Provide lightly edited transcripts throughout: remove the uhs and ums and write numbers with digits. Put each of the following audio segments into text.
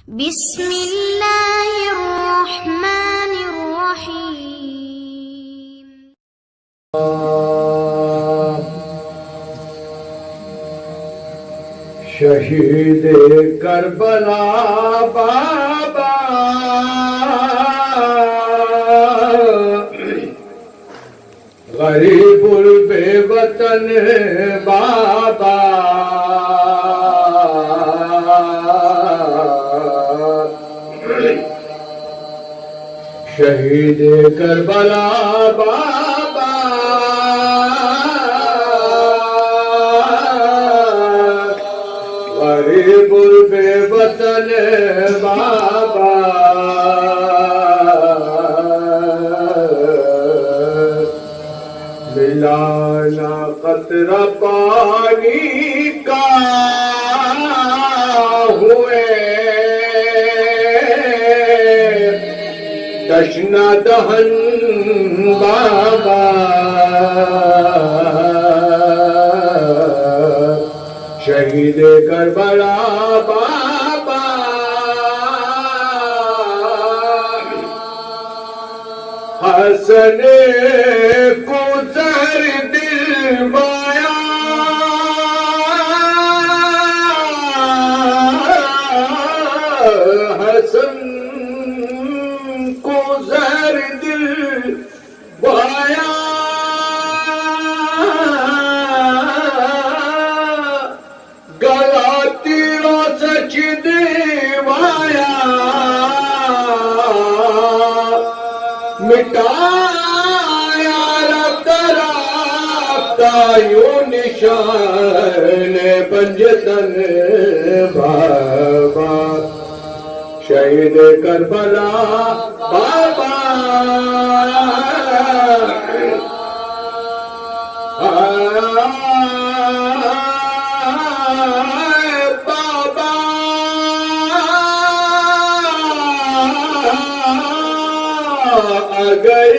بسم اللہ الرحمن الرحیم۔ شہید کربلا بابا غریب البے وطن بابا شہید کربلا بابا غریب البے وطن بابا ملانا قطرہ پانی کا ہوئے تشنہ دہن بابا شہید کربلا بابا حسن کو زہر دلوایا حسن کو زہر دلوایا گلا تیروں سچ دیوایا مٹایا رب رابطہ یوں نشان پنجتن بابا شہید کربلا بابا اگر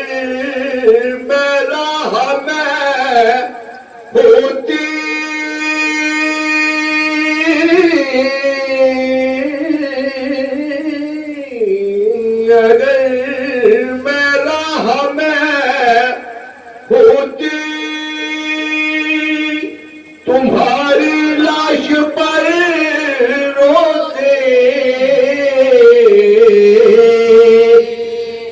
میرا ہمیں ہوتی اگر میرا ہمیں ہوتی تمہاری لاش پر روتے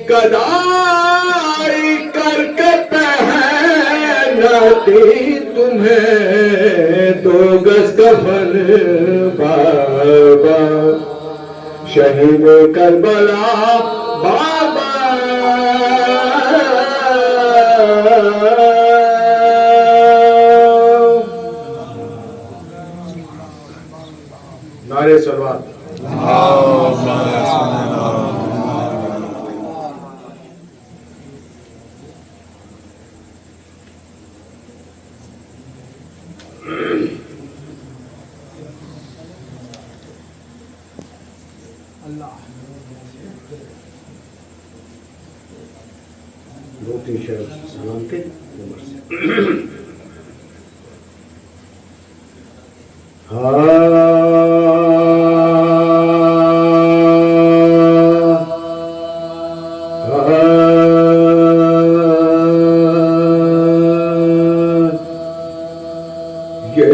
گدائی کر کے پہناتی تمہیں دو گز کفن بابا شہید کربلا بابا نعرے صلوات دو تین شعر سلام کے نمبر سے یہ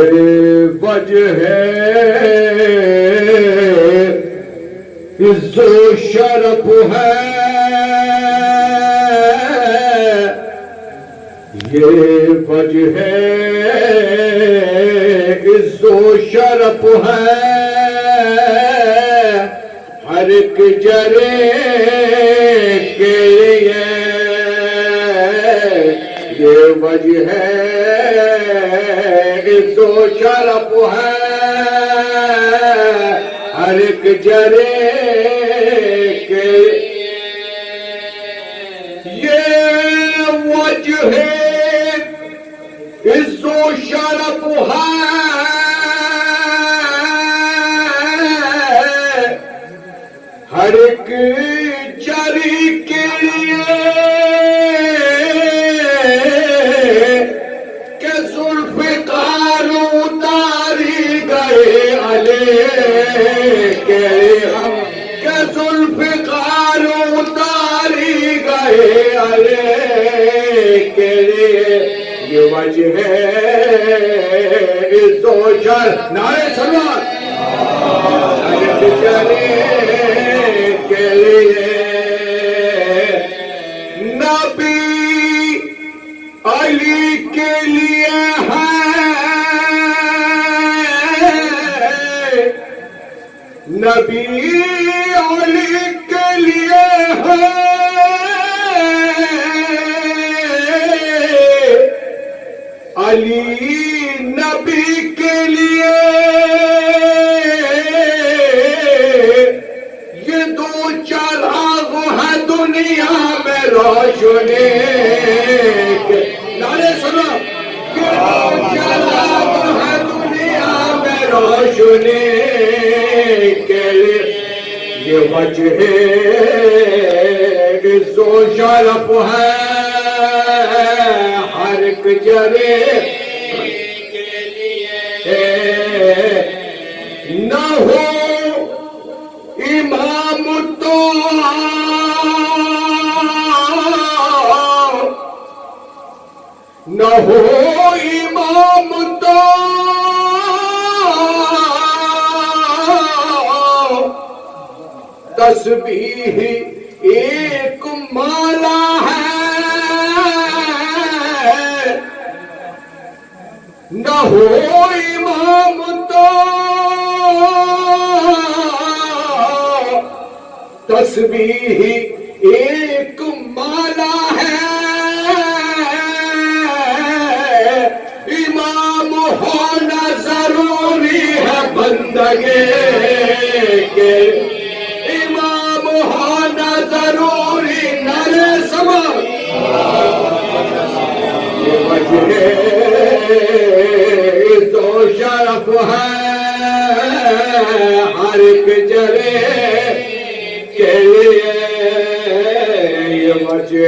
وجہ ہے عز و شرف ہے یہ وجہ ہے عز و شرف ہے ہر ایک جرے کے لیے یہ وجہ ہے عز و شرف ہے ہر ایک جرے کے یہ وجہ ہے عز و شرف ہے ہر ایک جری کے لیے کہ ذوالفقار اتاری گئے علیہ کے ہم ذوالفقار اتاری گئے ارے کے لیے یہ وجہ ہے عز و شرف نعرہ سلوات چلے کے لیے نبی علی کے لیے ہے نبی علی کے لیے ہے علی نبی کے لیے یہ دو چراغ ہے دنیا میں روشنی کے نعرے سنو یہ دو چراغ ہے دنیا میں روشنی کے لیے یہ وجہ عز و شرف ہے ہر ایک جرے نہ ہو امام تو نہ ہو امام تو تسبیح ایک مالا ہے نہ ہو امام تو تسبیح ایک مالا ہے امام ہونا ضروری ہے بندگی کے امام ہونا ضروری نعرے سماعت یہ وجہ عز و شرف ہے ہر ایک جرے کے لیے یہ وجہ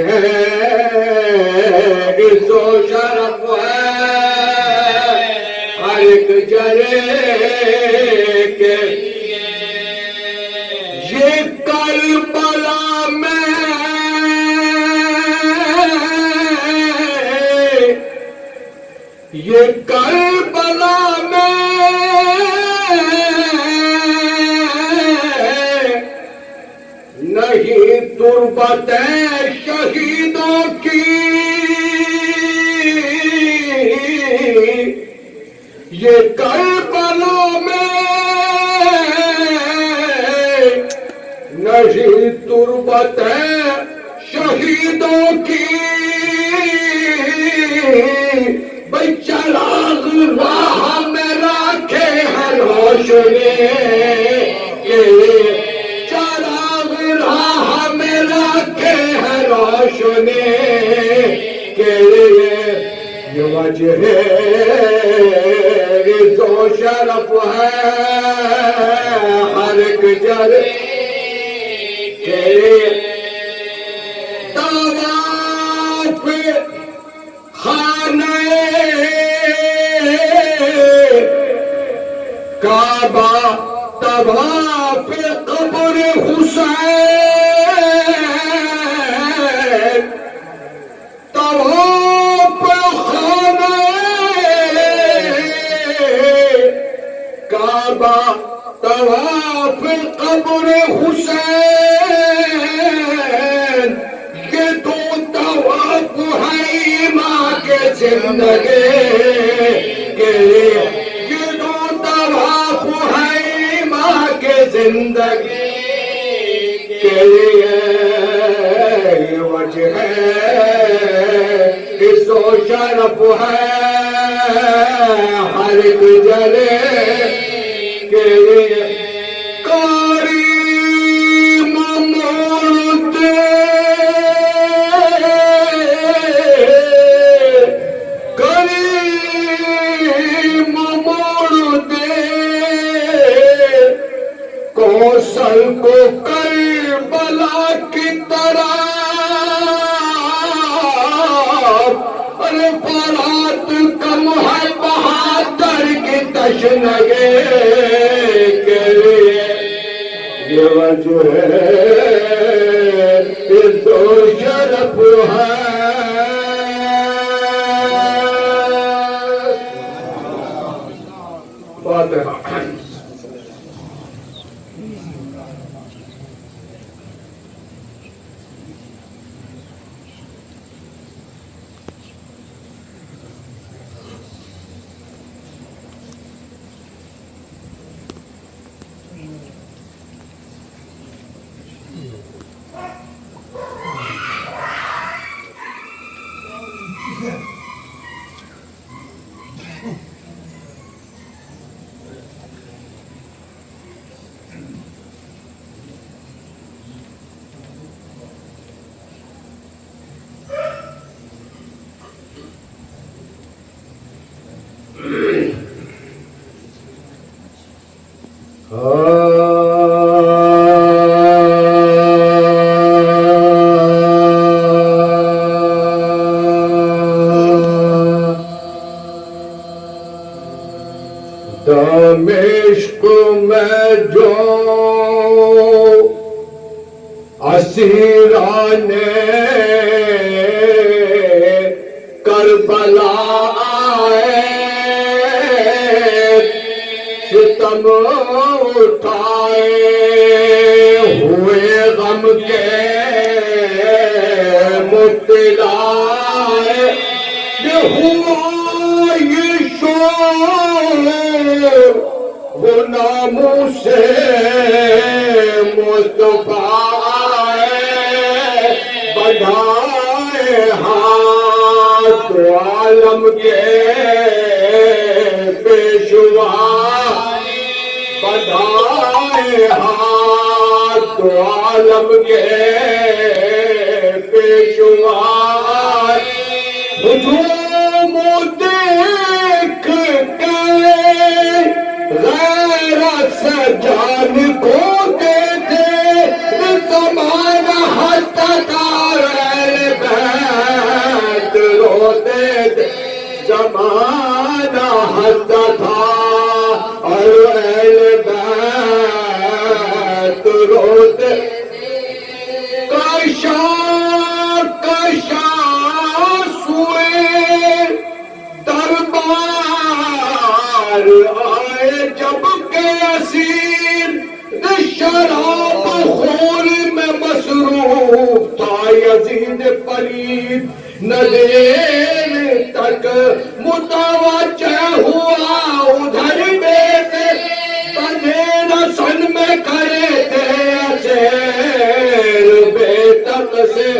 عز و شرف ہے ہر ایک جرے کے یہ کربلا میں یہ کربلا میں نہیں تربت شہیدوں کی یہ کربلا میں نہیں تربت شہیدوں کی بھئی چراغ راہ میں رکھے ہے روشنی چراغ راہ میں رکھے ہے روشنی کے لیے یہ وجہ عز و شرف ہے ہر ایک جرے کے لیے طواف خانہ کعبہ طواف قبر حسین طواف خانہ کعبہ طواف قبر حسین یہ دو طواف ہے ایمان کے زندگی کے لیے یہ دو طواف ہے ایمان کے زندگی کے لیے یہ وجہ عز و شرف ہے ہر ایک جرے کے لیے کریم موڑ دے کریم موڑ دے کوثر کو کربلا کی طرح ارے فرات کم ہے بہادر کی تشنگی کے لیے یہ وجہ عز و شرف ہے فاتحہ دمشق میں جو اسیران کربلا آئے ستم اٹھائے ہوئے غم کے مبتلا یہ ہوا یہ شور وہ ناموس مصطفیٰ بڑھائے ہاتھ عالم کے پیشوا بڑھائے ہاتھ عالم کے پیشوا ہجوم دیکھ کے غیرت سے جان کو دیتے زمانہ ہستار اہل بیت روتے تھے زمانہ ہستا تھا اور اہل بیت روتے کشا سوئے دربار آئے جب کہ اسیر شراب خور میں مصروف تھا یزید پلید نہ دیر تک متوجہ ہوا ادھر بیٹے بندے رسن میں کھڑے تھے اسیر بے تک سے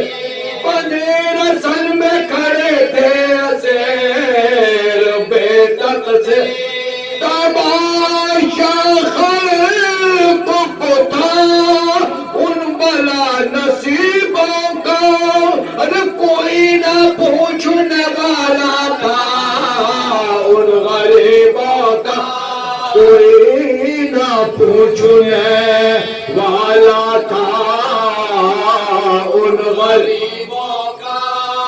بندے رسن میں کھڑے تھے اسیر بے تک سے تماشا خلق کو تھا ان بلا نصیبوں کا ارے کوئی نہ پوچھنے والا تھا ان غریبوں کا کوئی نہ پوچھنے والا تھا ان غریبوں کا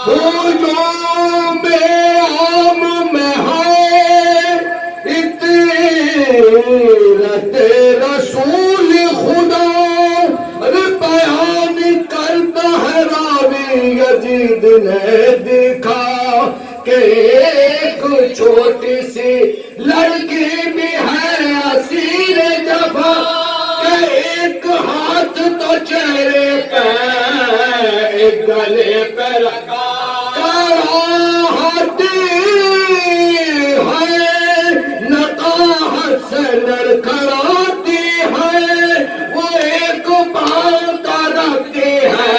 وہ جو بے عام میں ہے اتیرت رسول خدا بیان کرتا ہے راوی یزید نے دیکھا کہ ایک چھوٹی سی لڑکی بھی ہے اسیر جفا کہ ایک ہاتھ تو چہرے پہ ایک گلے پہ رکھا کراہتی ہے نقاہت سے لڑکھڑاتی ہے وہ ایک بات رکھتی ہے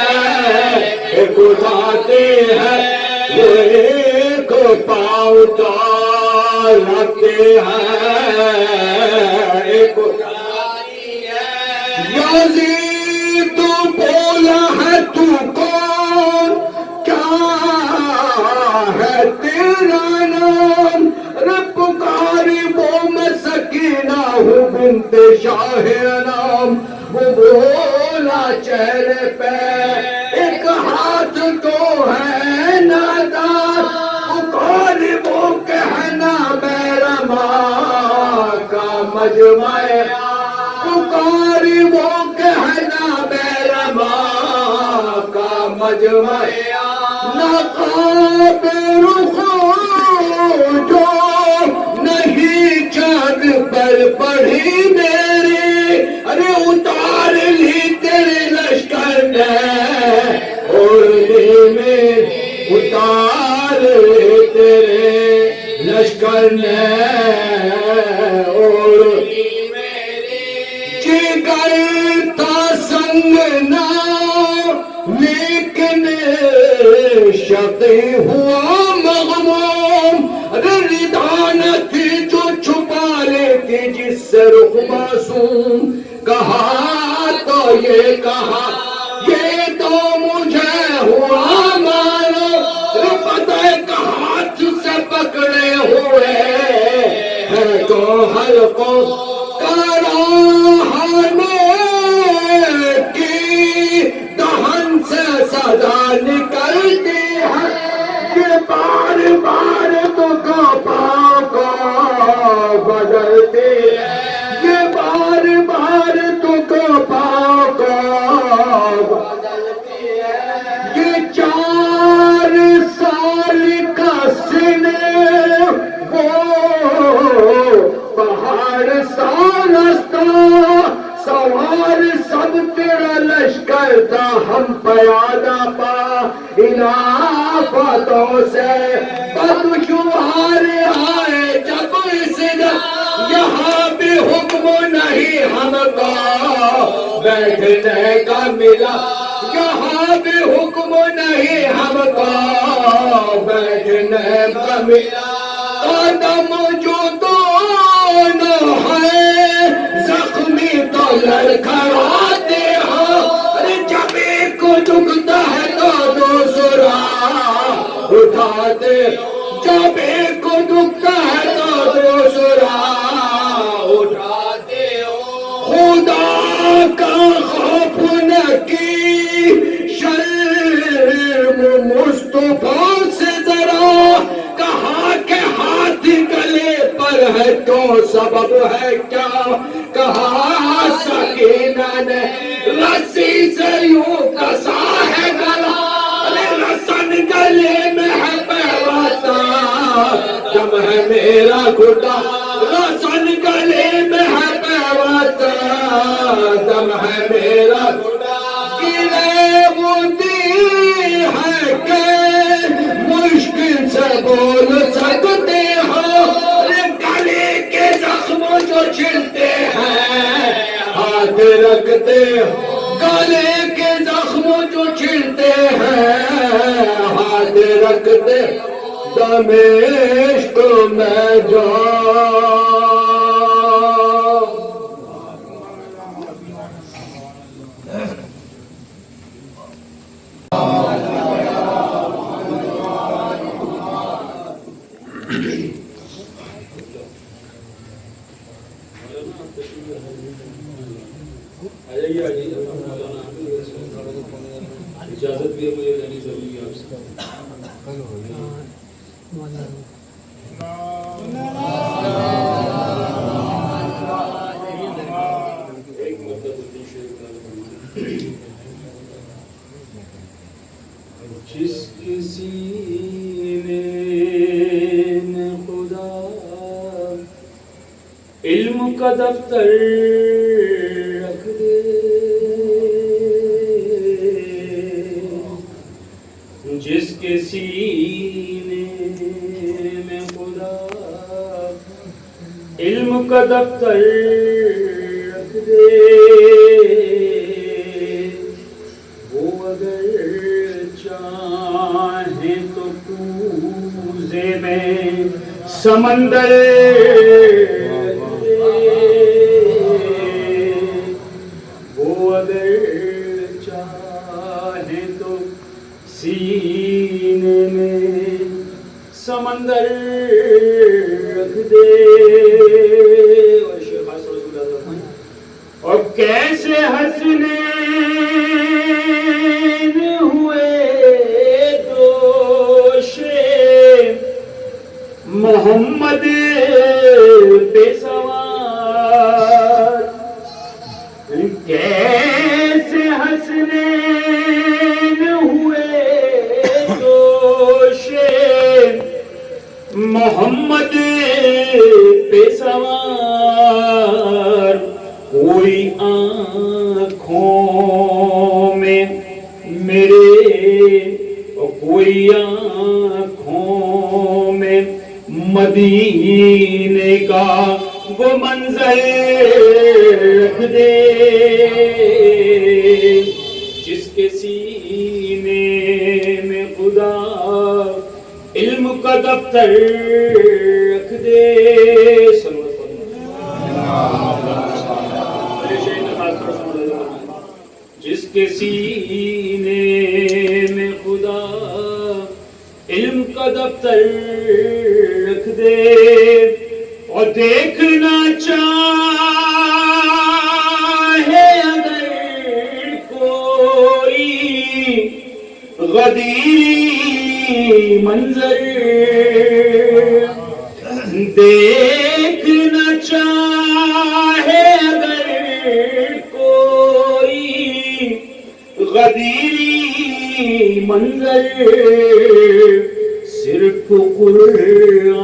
ایک اٹھاتی ہے وہ ایک پاؤں رکھتی ہے ایک اٹھاتی ہے یزید بولا ہے تو کون کیا ہے تیرا نام رب کاری وہ میں سکینہ ہوں بنت شاہ انام وہ بولا چہرے پہ ایک ہاتھ تو ہے نادار پکاری وہ کہنا میرا ماں کا مجمع قاری وہ کہنا بیرما کا مجمع نقاب رخو جو نہیں چاند پر پڑھی میری ارے اتار لی تیرے لشکر نے اوڑھنے میں اتار لی تیرے لشکر نے جگر تھا سنگ نہ لیکن شقی ہوا مغموم ردانت جو چھپا لیتی جس سے رخ معصوم کہا تو یہ کہا یہ تو مجھے ہوا معلوم پتہ کہ ہاتھ سے پکڑے ہوئے ہے تو ہر کو کراہنے کی دہن سے صدا نکلتی ہے کہ بار بار تو پاؤں کو بدلتی ہے یہ بار بار تو پاؤں کو بدلتی ہے یہ 4 سال کا سنے وہ پہاڑ سا رستہ سوار سب تیرا لشکر تھا ہم پیادہ پا انافتوں سے بدشوہار آئے جب اس یہاں بھی حکم نہیں ہم کو بیٹھنے کا ملا یہاں بھی حکم نہیں ہم کو بیٹھنے کا ملا قدم جو دونوں ہے زخمی تو لڑکھڑاتے ہو جب ایک کو جھکتا ہے تو دوسرا اٹھاتے جب ایک کو جھکتا ہے تو دوسرا اٹھاتے ہو خدا کا خوف نہ کی شرم مصطفیٰ سے ذرا کہا کہ ہاتھ گلے پر ہے تو سبب ہے کیا کہا سکینہ نے رسی سے یوں کسا ہے گلا رسن گلے میں ہے پیوستہ دم ہے میرا گھٹا رسن گلے میں ہے پیوستہ دم ہے میرا گھٹا گرے ہوتی ہے کہ مشکل سے بول سکتے ہو گلے کے زخموں جو چھلتے ہیں ہاتھ رکھتے ہو گلے کے زخموں جو چھلتے ہیں ہاتھ رکھتے دمشق میں جاؤ اجازت بھی مجھے لینی ضروری ہے آپ سے ایک مطلب جس کسی نے خدا علم کا دفتر رکھ دے جس کے سینے میں خدا علم کا دفتر رکھ دے وہ اگر چاہیں تو کوزے میں سمندر وہ اگر چاہیں تو سینے میں سمندر رکھ دے اور کیسے حسنین ہوئے دوش محمد بے سوار سوار کوئی آنکھوں میں میرے، کوئی آنکھوں میں مدینے کا وہ منظر رکھ دے، جس کے سینے میں خدا علم کا دفتر رکھ دے۔ جس کے سینے میں خدا علم کا دفتر رکھ دے، اور دیکھنا چاہے اگر کوئی غدیری منظر، دیکھنا چاہے اگر کوئی غدیری منظر، صرف قرآن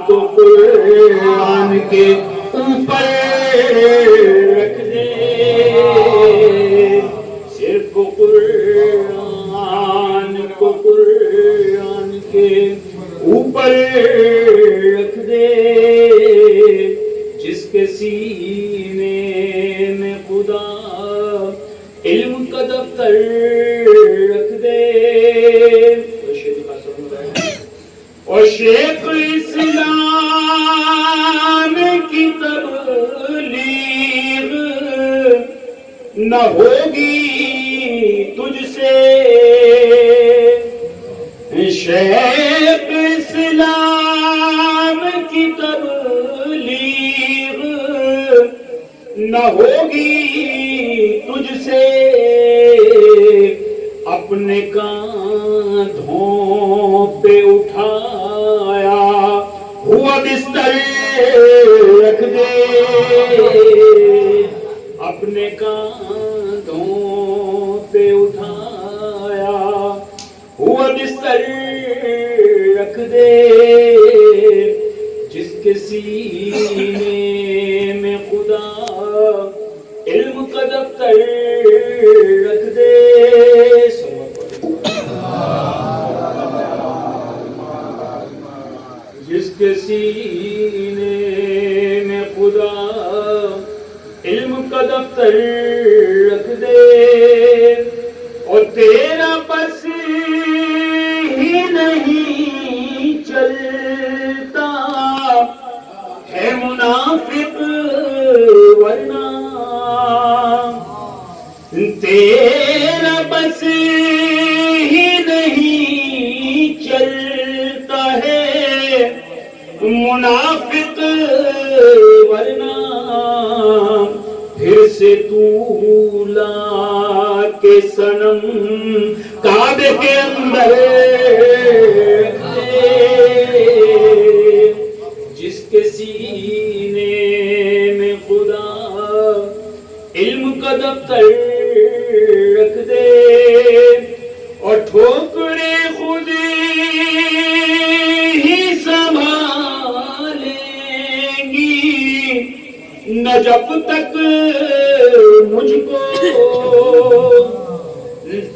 کو قرآن کے اوپر رکھ دے، صرف قرآن کو قرآن کے اوپر رکھ دے، جس کے سینے میں خدا علم کا دفتر رکھ دے۔ اور شیخ اسلام کی تبلیغ نہ ہوگی تجھ سے، شیخ اسلام کی تبلیغ نہ ہوگی تجھ سے، اپنے کاندھوں پہ اٹھایا ہوا بستر رکھ دے، اپنے کاندھوں پہ اٹھایا ہوا بستر رکھ دے، جس کے سینے میں خدا علم کا دفتر رکھ دے۔ جس کے سینے میں خدا علم کا دفتر رکھ دے، اور تیرا بس ہی نہیں چلتا ہے منافق ورنہ، تیرا بس ہی نہیں چلتا ہے منافق ورنہ، پھر سے تو لا کے صنم کعبے کے اندر رکھ دے، جس کے سینے میں خدا علم کا دفتر رکھ دے، اور ٹھوکرے خود ہی سنبھالیں گی نہ جب تک مجھ کو،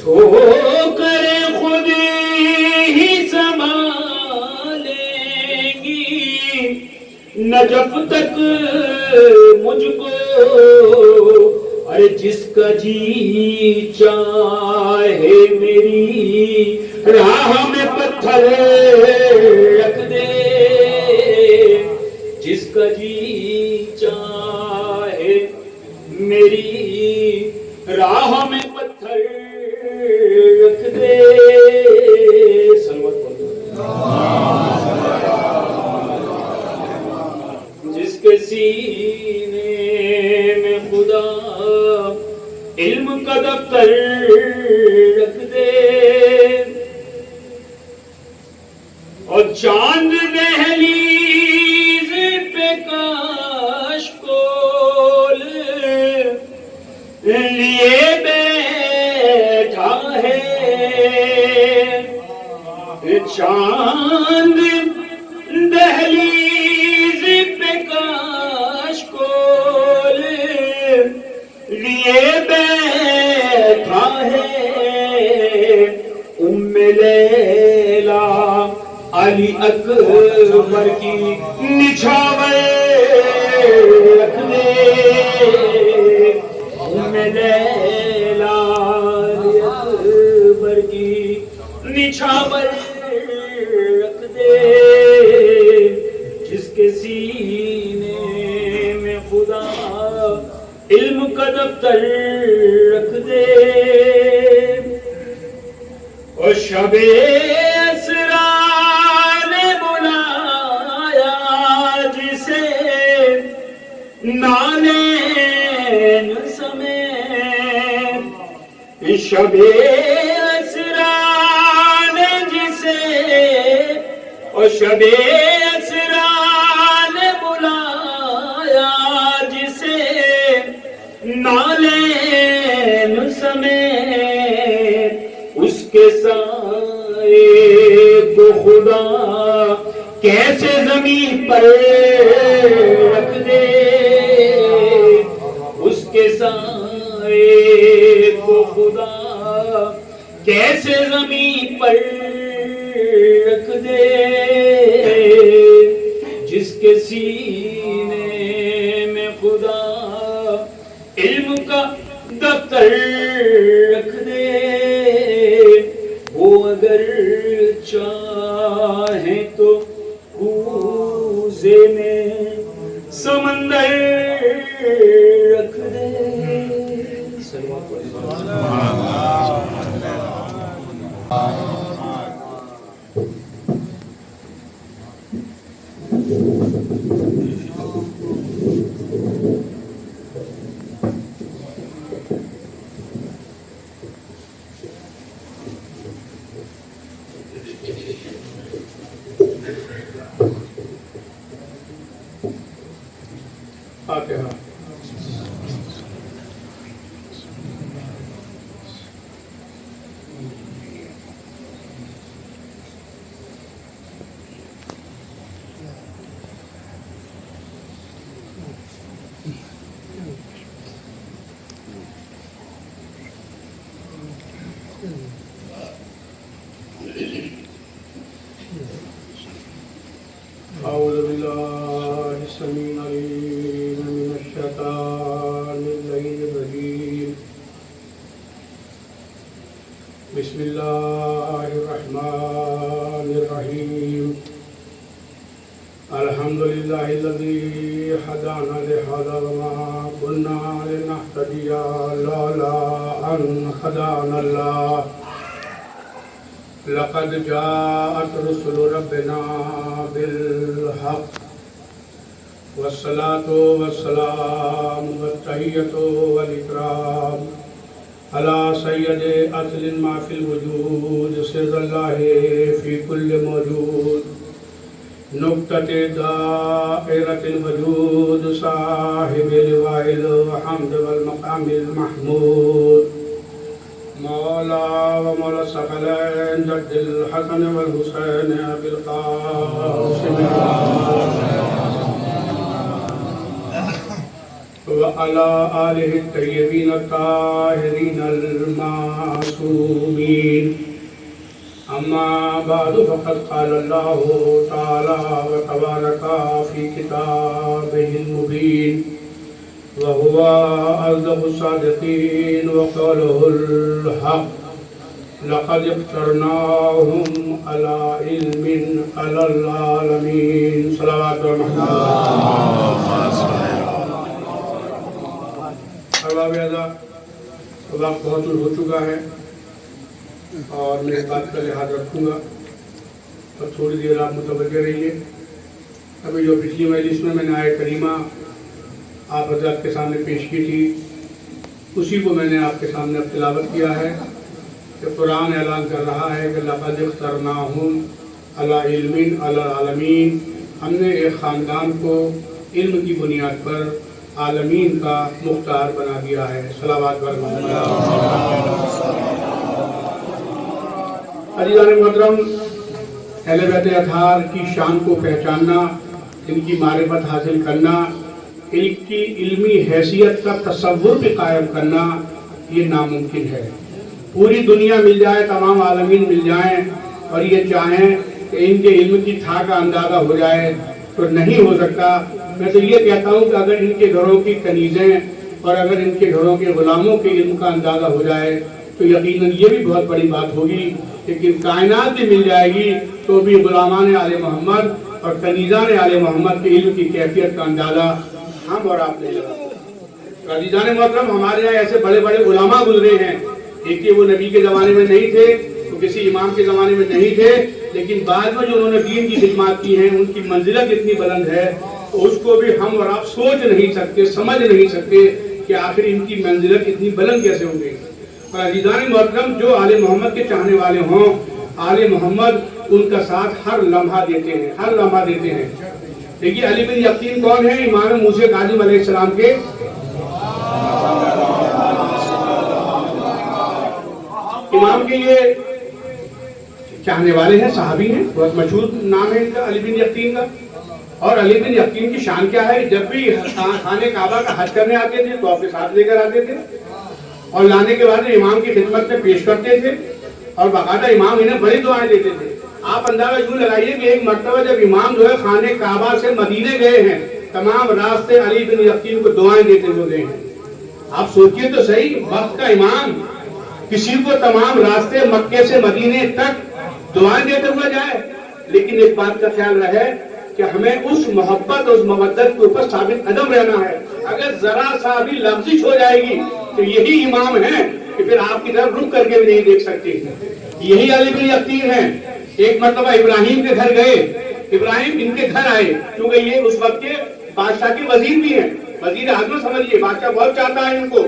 ٹھوکرے خود ہی سنبھالیں گی نہ جب تک مجھ کو، ارے جس کا جی چاہے میری راہ میں پتھر رکھ دے، جس کا جی چاہے میری راہ میں پتھر رکھ دے۔ جس کے سینے میں خدا علم کا دفتر رکھ دے، اور چاند دہلیز پہ کاش کول لیے بیٹھا ہے، چاند دہلیز اکبر کی نچھاور رکھ دے میں لیلا اکبر کی نچھاور رکھ دے جس کے سینے میں خدا علم کا دفتر رکھ دے اور شب اسرا نے بلایا جسے نالین سمیت شب اسرا نے جسے اور شب اسرا نے بلایا جسے نالین سمیت اس کے سائے کو خدا کیسے زمین پر رکھ دے اس کے سائے کو خدا کیسے زمین پر رکھ دے جس کے سینے میں خدا علم کا دفتر رکھ دے وہ اگر چاہیں تو کوزے میں سمندر رکھ دے فاتحہ. أعوذ بالله السميع العليم من الشيطان الرجيم. بسم الله الرحمن الرحيم. الحمد لله الذي هدانا لهذا وما كنا لنهتدي لولا أن هدانا الله. لقد جاءت رسل ربنا بالحق والصلاة والسلام والتحية والإكرام على سيد أصل ما في الوجود سر الله في كل موجود نقطة دائرة الوجود صاحب لواء الحمد والمقام المحمود مولا ومولا الثقلين جد الحسن والحسين أبي القاسم وعلى آله الطيبين الطاهرين المعصومين. أما بعد فقد قال الله تعالى وتبارك في كتابه المبين وهو أصدق الصادقين وقوله الحق لقد اخترناهم على علم على العالمين. صلوات وقت بہت ہو چکا ہے اور میں اس بات کا لحاظ رکھوں گا اور تھوڑی دیر آپ متوجہ رہیے. ابھی جو پچھلی مجلس میں نے آیت کریمہ آپ حضرات کے سامنے پیش کی تھی اسی کو میں نے آپ کے سامنے اب تلاوت کیا ہے کہ قرآن اعلان کر رہا ہے کہ لقد اخترناہم علی علم علی العالمین. ہم نے ایک خاندان کو علم کی بنیاد پر عالمین کا مختار بنا دیا ہے. صلوات بر محمد. عزیزان محترم، اہل بیت اطہار کی شان کو پہچاننا، ان کی معرفت حاصل کرنا، ان کی علمی حیثیت کا تصور بھی قائم کرنا یہ ناممکن ہے. پوری دنیا مل جائے، تمام عالمین مل جائیں اور یہ چاہیں کہ کہ ان کے علم کی تھا کا اندازہ ہو جائے تو نہیں ہو سکتا. میں تو یہ کہتا ہوں کہ اگر ان کے گھروں کی کنیزیں اور اگر ان کے گھروں کے غلاموں کے علم کا اندازہ ہو جائے تو یقیناً یہ بھی بہت بڑی بات ہوگی. لیکن کائنات بھی مل جائے گی تو بھی غلامان آل محمد اور کنیزان آل محمد کے علم کی کیفیت کا اندازہ ہم اور آپ نہیں لگا سکتے. عزیزان محترم، ہمارے یہاں ایسے بڑے بڑے علماء گزرے ہیں. دیکھیے وہ نبی کے زمانے میں نہیں تھے، وہ کسی امام کے زمانے میں نہیں تھے، لیکن بعد میں جو انہوں نے دین کی خدمات کی ہیں ان کی منزلت اتنی بلند ہے اس کو بھی ہم اور آپ سوچ نہیں سکتے، سمجھ نہیں سکتے کہ آخر ان کی منزلت اتنی بلند کیسے ہو گئی. اور عزیزان محترم، جو آل محمد کے چاہنے والے ہوں، آل محمد ان کا ساتھ ہر لمحہ دیتے ہیں، ہر لمحہ دیتے ہیں. دیکھیے علی بن یقین کون ہے؟ امام موسیٰ کاظم علیہ السلام کے امام کے یہ چاہنے والے ہیں، صحابی ہیں، بہت مشہور نام ہے ان کا علی بن یقین کا. اور علی بن یقین کی شان کیا ہے؟ جب بھی خانہ کعبہ کا حج کرنے آتے تھے تو اپنے ساتھ لے کر آتے تھے اور لانے کے بعد امام کی خدمت میں پیش کرتے تھے اور باقاعدہ امام انہیں بڑی دعائیں دیتے تھے. آپ اندازہ یوں لگائیے کہ ایک مرتبہ جب امام جو ہے خانہ کعبہ سے مدینے گئے ہیں، تمام راستے علی بن یقین کو دعائیں دیتے ہوئے گئے ہیں. آپ سوچئے تو صحیح، وقت کا امام کسی کو تمام راستے مکے سے مدینے تک دعائیں دیتے ہوئے جائے. لیکن ایک بات کا خیال رہے کہ ہمیں اس محبت اس مودت کے اوپر ثابت قدم رہنا ہے. اگر ذرا سا بھی لفزش ہو جائے گی تو یہی امام ہیں کہ پھر آپ کی طرف رک کر کے بھی نہیں دیکھ سکتے. یہی علی بن یقین ہیں. ایک مرتبہ ابراہیم کے گھر گئے، ابراہیم ان کے گھر آئے کیونکہ یہ اس وقت کے بادشاہ کے وزیر بھی ہیں، وزیر اعظم سمجھیے، بادشاہ بہت چاہتا ہے ان کو.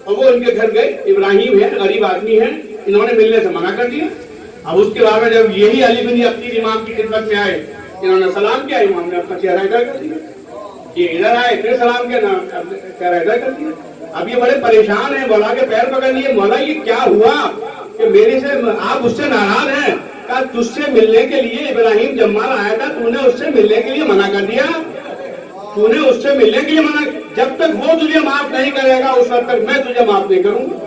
اور وہ ان کے گھر گئے، ابراہیم ہے، غریب آدمی ہے، انہوں نے ملنے سے منع کر دیا. اب اس کے بعد جب یہی علی بن یقین امام کی خدمت میں آئے، انہوں نے سلام کیا، امام نے اپنا چہرہ ادھر کر دیا. یہ ادھر آئے پھر سلام کیا، چہرہ ادھر کر دیا. اب یہ بڑے پریشان ہیں، مولا کے پیر پکڑ لیے، مولا یہ کیا ہوا کہ میرے سے آپ اس سے ناراض ہیں؟ کہا تجھ سے ملنے کے لیے ابراہیم جمال آیا تھا، تو نے اس سے ملنے کے لیے منع کر دیا، تو نے اس سے ملنے کے لیے منع. جب تک وہ تجھے معاف نہیں کرے گا اس وقت تک میں تجھے معاف نہیں کروں گا.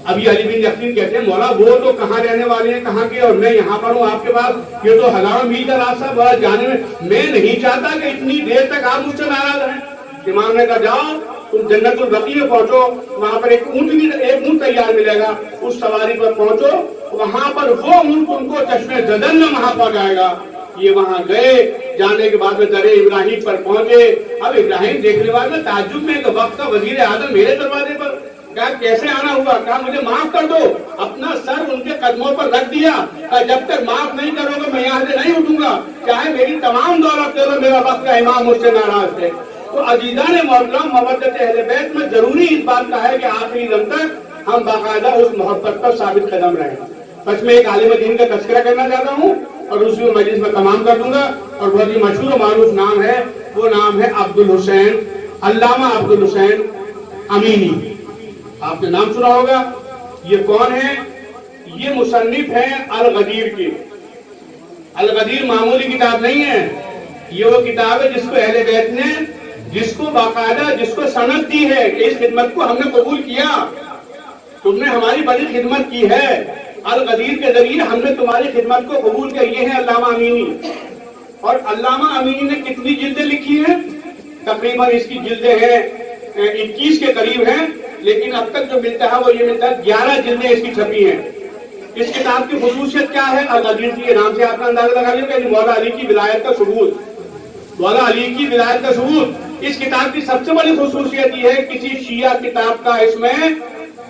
اب یہ علی بن یقین کہتے ہیں مولا وہ تو کہاں رہنے والے ہیں، کہاں کے، اور میں یہاں پر ہوں آپ کے پاس. یہ تو ہزاروں میل کا راستہ بڑا جانے میں نہیں چاہتا کہ اتنی دیر تک آپ مجھ سے ناراض ہیں. امام نے کہا جاؤ تم جنت البقیع میں پہنچو، وہاں پر ایک اونٹ تیار ملے گا، اس سواری پر پہنچو، وہاں پر وہ اونٹ ان کو چشمے زدن میں وہاں پہنچ جائے گا. یہ وہاں گئے، جانے کے بعد میں در ابراہیم پر پہنچے. اب ابراہیم دیکھنے والے تعجب میں کہ وقت کا وزیر اعظم میرے دروازے پر. کہا کیسے آنا ہوا؟ کہا مجھے معاف کر دو. اپنا سر ان کے قدموں پر رکھ دیا. کہا جب تک معاف نہیں کرو گے میں یہاں سے نہیں اٹھوں گا، چاہے میری تمام دولت دے دو، میرا وقت کا امام مجھ سے ناراض ہے. تو عزیزان محترم، مودت اہل بیت میں ضروری اس بات کا ہے کہ آخری دم تک ہم باقاعدہ اس محبت پر ثابت قدم رہیں. بس میں ایک عالم دین کا تذکرہ کرنا چاہتا ہوں اور اسی مجلس میں تمام کر دوں گا. اور بہت ہی مشہور و معروف نام ہے، وہ نام ہے عبدالحسین، علامہ عبدالحسین امینی. آپ نے نام سنا ہوگا. یہ کون ہے؟ یہ مصنف ہیں الغدیر کے. الغدیر معمولی کتاب نہیں ہے، یہ وہ کتاب ہے جس کو اہل بیت نے، جس کو باقاعدہ، جس کو سند دی ہے کہ اس خدمت کو ہم نے قبول کیا، تم نے ہماری بڑی خدمت کی ہے، الغدیر کے ذریعے ہم نے تمہاری خدمت کو قبول کیا. یہ ہے علامہ امینی. اور علامہ امینی نے کتنی جلدیں لکھی ہیں؟ تقریباً اس کی جلدیں ہیں 21 کے قریب ہیں، لیکن اب تک جو ملتا ہے وہ یہ ملتا ہے 11 جلدیں اس کی چھپی ہیں. اس کتاب کی خصوصیت کیا ہے؟ الغدیر کے نام سے آپ نے اندازہ لگا لیا کہ مولا علی کی ولایت کا ثبوت، مولا علی کی ولایت کا ثبوت. اس کتاب کی سب سے بڑی خصوصیت یہ ہے کسی شیعہ کتاب کا اس میں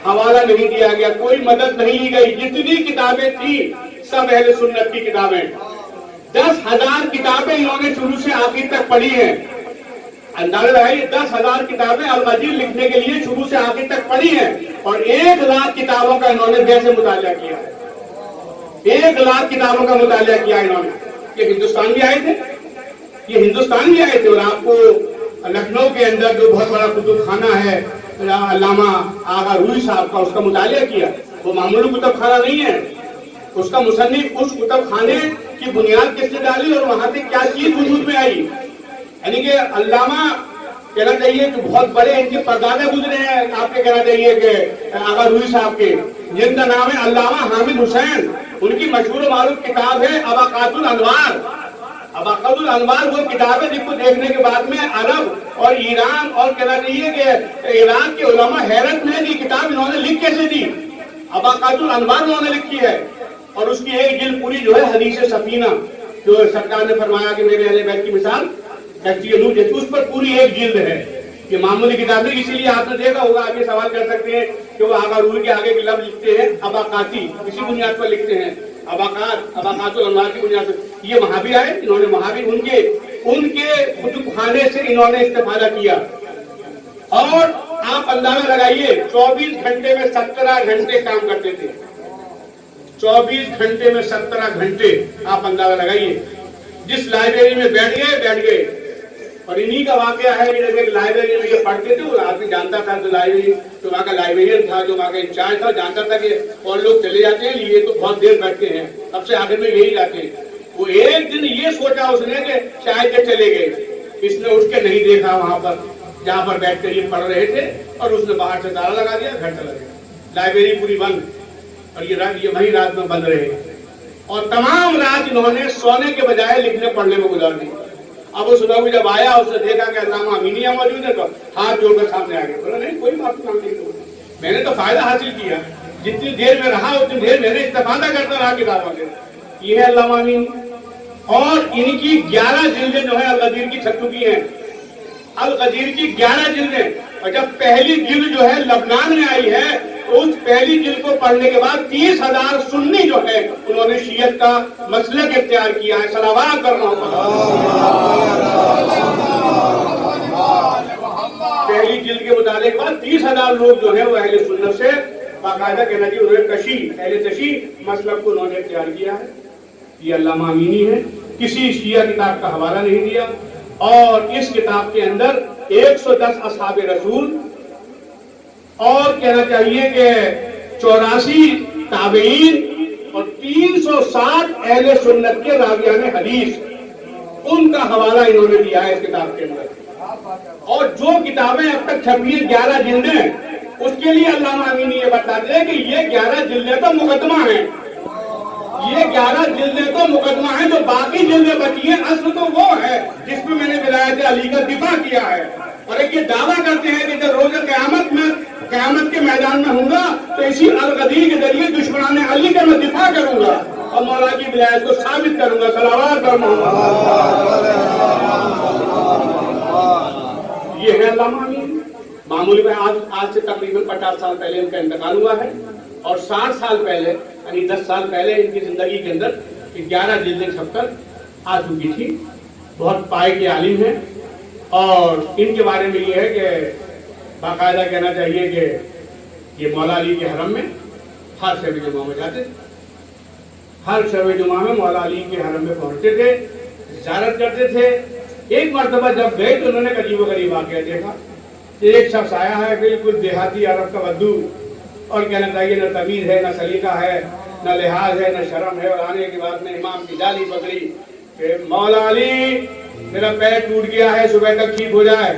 حوالہ نہیں دیا گیا، کوئی مدد نہیں لی گئی. جتنی کتابیں تھیں سب اہل سنت کی کتابیں. 10,000 کتابیں انہوں نے شروع سے آخر تک پڑھی ہیں. اندازہ لگائیے 10,000 کتابیں الغدیر لکھنے کے لیے شروع سے آخر تک پڑھی ہیں، اور 1,00,000 کتابوں کا انہوں نے ویسے مطالعہ کیا ہے. 1,00,000 کتابوں کا مطالعہ کیا انہوں نے. یہ ہندوستان بھی آئے تھے، یہ ہندوستان بھی آئے تھے، اور آپ کو لکھنؤ کے اندر جو بہت بڑا کتب خانہ ہے علامہ آغا روئی صاحب کا، اس کا مطالعہ کیا. وہ معمولی کتب خانہ نہیں ہے. اس کا مصنف اس کتب خانے کی بنیاد کس نے ڈالی اور وہاں سے کیا چیز وجود میں آئی. یعنی کہ علامہ کہنا چاہیے کہ بہت بڑے ان کے پردادے گزرے ہیں. آپ کے کہنا چاہیے کہ آغا روئی صاحب کے، جن کا نام ہے علامہ حامد حسین. ان کی مشہور و معروف کتاب ہے اباقات الانوار. اباقات الانوار وہ کتاب ہے جس کو دیکھنے کے بعد میں عرب اور ایران اور کہنا چاہیے کہ عراق کے علماء حیرت میں کہ کتاب انہوں نے لکھ کیسے دی. اباقات الانوار انہوں نے لکھی ہے اور اس کی ایک جلد پوری جو ہے حدیث سفینہ جو سرکار نے فرمایا کہ میرے اہل بیت کی مثال کشتی نوح جیسی، اس پر پوری ایک جلد ہے. یہ معمولی کتاب نہیں، اسی لیے آپ نے دیکھا ہوگا، آپ یہ سوال کر سکتے ہیں کہ وہ آقا روح کے آگے کے لفظ لکھتے ہیں اباقاتی، اسی بنیاد پر لکھتے ہیں اباقات الانوار کی بنیاد پر. یہ وہابی آئے، انہوں نے وہابی ان کے کتب خانے سے انہوں نے استفادہ کیا. اور آپ اندازہ لگائیے 24 گھنٹے میں 17 گھنٹے کام کرتے تھے. 24 گھنٹے میں 17 گھنٹے آپ اندازہ لگائیے. جس لائبریری میں بیٹھ گئے. اور انہی کا واقعہ ہے کہ لائبریری میں یہ پڑھتے تھے، وہ آدمی جانتا تھا جو لائبریری جو وہاں کا لائبریرین تھا، جو وہاں کا انچارج تھا، جانتا تھا کہ اور لوگ چلے جاتے ہیں، یہ تو بہت دیر بیٹھتے ہیں، اب سے آخر میں یہی جاتے ہیں. وہ ایک دن یہ سوچا اس نے کہ شاید یہ چلے گئے. اس نے اٹھ کے نہیں دیکھا وہاں پر جہاں پر بیٹھ کر یہ پڑھ رہے تھے، اور اس نے باہر سے تالا لگا دیا، گھر چلا گیا. لائبریری پوری بند، اور یہ وہیں رات میں بند رہے. اور تمام رات انہوں نے سونے کے بجائے لکھنے پڑھنے میں گزار دی. اب وہ صبح کو جب آیا اس نے دیکھا کہ علامہ امینی موجود ہے تو ہاتھ جوڑ کر سامنے آ گیا. بولا نہیں کوئی معافی مانگ نہیں، میں نے تو فائدہ حاصل کیا، جتنی دیر میں رہا اتنی دیر میں نے استفادہ کرتا رہا کتابوں سے. یہ ہے علامہ امینی. اور ان کی 11 جلدیں جو ہے الغدیر کی چھپ چکی ہیں. الغدیر کی 11 جلدیں. اور جب پہلی جلد جو ہے لبنان میں آئی ہے تو اس پہلی جلد کو پڑھنے کے بعد 30,000 سنی جو ہے انہوں نے شیعت کا مسلک اختیار کیا ہے. صلوات کرنا ہوگا. پہلی جلد کے مطالعے کے بعد 30,000 لوگ جو ہیں وہ اہل سنت سے باقاعدہ کہنا چاہیے انہوں نے کشی مسلک کو انہوں نے اختیار کیا ہے. یہ علامہ امینی ہے. کسی شیعہ کتاب کا حوالہ نہیں دیا. اور اس کتاب کے اندر 110 اصحاب رسول اور کہنا چاہیے کہ 84 تابعین اور 360 اہل سنت کے راویان حدیث، ان کا حوالہ انہوں نے دیا ہے اس کتاب کے اندر. اور جو کتابیں اب تک چھپی ہیں 11 جلدیں، اس کے لیے علامہ امینی یہ بتاتے ہیں کہ یہ 11 جلدیں تو مقدمہ ہیں. یہ 11 جلدیں تو مقدمہ ہیں، جو باقی جلدیں بچی ہیں اصل تو وہ ہے جس میں میں نے ولایت علی کا دفاع کیا ہے. اور ایک یہ دعویٰ کرتے ہیں کہ جب روز قیامت کے میدان میں ہوں گا تو اسی الغدیر کے ذریعے دشمنان علی کا میں دفاع کروں گا اور مولا کی ولایت کو ثابت کروں گا. صلوات پر محمد. یہ ہے علامہ امینی. معمولی میں آج سے تقریباً 50 سال پہلے ان کا انتقال ہوا ہے. اور 60 سال پہلے یعنی 10 سال پہلے ان کی زندگی کے اندر 11 جلدیں چھپ کر آ چکی تھی. بہت پائے کے عالم ہیں. اور ان کے بارے میں یہ ہے کہ باقاعدہ کہنا چاہیے کہ یہ مولا علی کے حرم میں ہر شب جمعہ میں جاتے تھے. ہر شب جمعہ میں مولا علی کے حرم میں پہنچتے تھے، زیارت کرتے تھے. ایک مرتبہ جب گئے تو انہوں نے عجیب و غریب واقعہ دیکھا. ایک شخص آیا ہے بالکل دیہاتی عرب کا بدو، اور کہنا چاہیے نہ تمیز ہے، نہ سلیقہ ہے، نہ لحاظ ہے، نہ شرم ہے. اور آنے کے بعد میں امام کی ڈالی پکڑی کہ مولا علی میرا پیر ٹوٹ گیا ہے، صبح تک ٹھیک ہو جائے،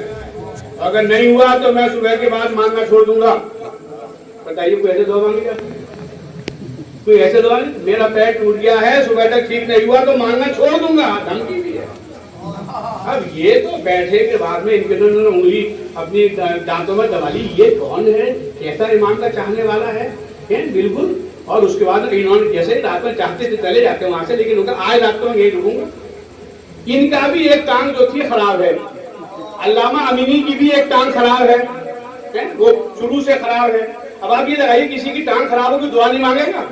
اگر نہیں ہوا تو میں صبح کے بعد مانگنا چھوڑ دوں گا. بتائیے کوئی ایسے دعا مانگے گا؟ کوئی ایسے دعا نہیں. میرا پیر ٹوٹ گیا ہے، صبح تک ٹھیک نہیں ہوا تو مانگنا چھوڑ دوں گا. دھمکی بھی ہے. اب یہ تو بیٹھے کے بعد میں ان کے دونوں نے انگلی اپنی دانتوں میں دبا لی. یہ کون ہے؟ کیسا امام کا چاہنے والا ہے؟ بالکل. اور اس کے بعد انہوں نے جیسے رات میں چاہتے تھے چلے جاتے وہاں سے، لیکن آج رات کو میں یہی رکوں گا. ان کا بھی ایک ٹانگ جو تھی خراب ہے. علامہ امینی کی بھی ایک ٹانگ خراب ہے، وہ شروع سے خراب ہے. اب آپ یہ لگائیے کسی کی ٹانگ خراب ہوگی دعا نہیں مانگے گا؟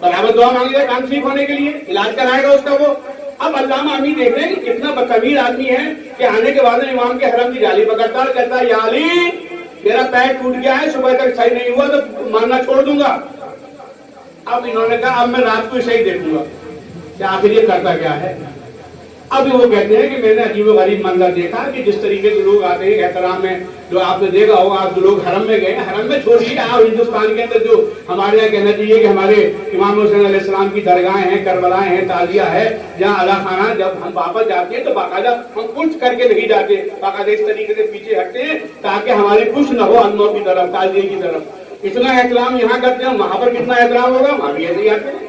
برابر دعا مانگے گا ٹانگ ٹھیک ہونے کے لیے، علاج کرائے گا اس کا وہ. اب علامہ امین دیکھ رہے ہیں کہ کتنا بدتمیز آدمی ہے کہ آنے کے بعد امام کے حرم کی جالی پکڑتا ہے، کہتا ہے یا علی میرا پیر ٹوٹ گیا ہے، صبح تک صحیح نہیں ہوا تو ماننا چھوڑ دوں گا. اب انہوں نے کہا اب میں رات کو صحیح دیکھوں گا کہ آخر یہ کرتا کیا ہے. اب وہ کہتے ہیں کہ میں نے عجیب و غریب منظر دیکھا کہ جس طریقے سے لوگ آتے ہیں احترام میں، جو آپ نے دیکھا ہوگا، آپ جو لوگ حرم میں گئے، حرم میں چھوڑیے آپ ہندوستان کے اندر جو ہمارے یہاں کہنا چاہیے کہ ہمارے امام حسین علیہ السلام کی درگاہیں ہیں، کربلائیں ہیں، تعزیہ ہے، جہاں اللہ خانہ جب ہم واپس جاتے ہیں تو باقاعدہ ہم کچھ کر کے نہیں جاتے، باقاعدہ اس طریقے سے پیچھے ہٹتے ہیں تاکہ ہماری کچھ نہ ہو انموں کی طرف، تعزیے کی طرف. اتنا احترام یہاں کرتے ہیں، وہاں پر کتنا احترام ہوگا؟ وہاں بھی ایسے ہی آتے ہیں.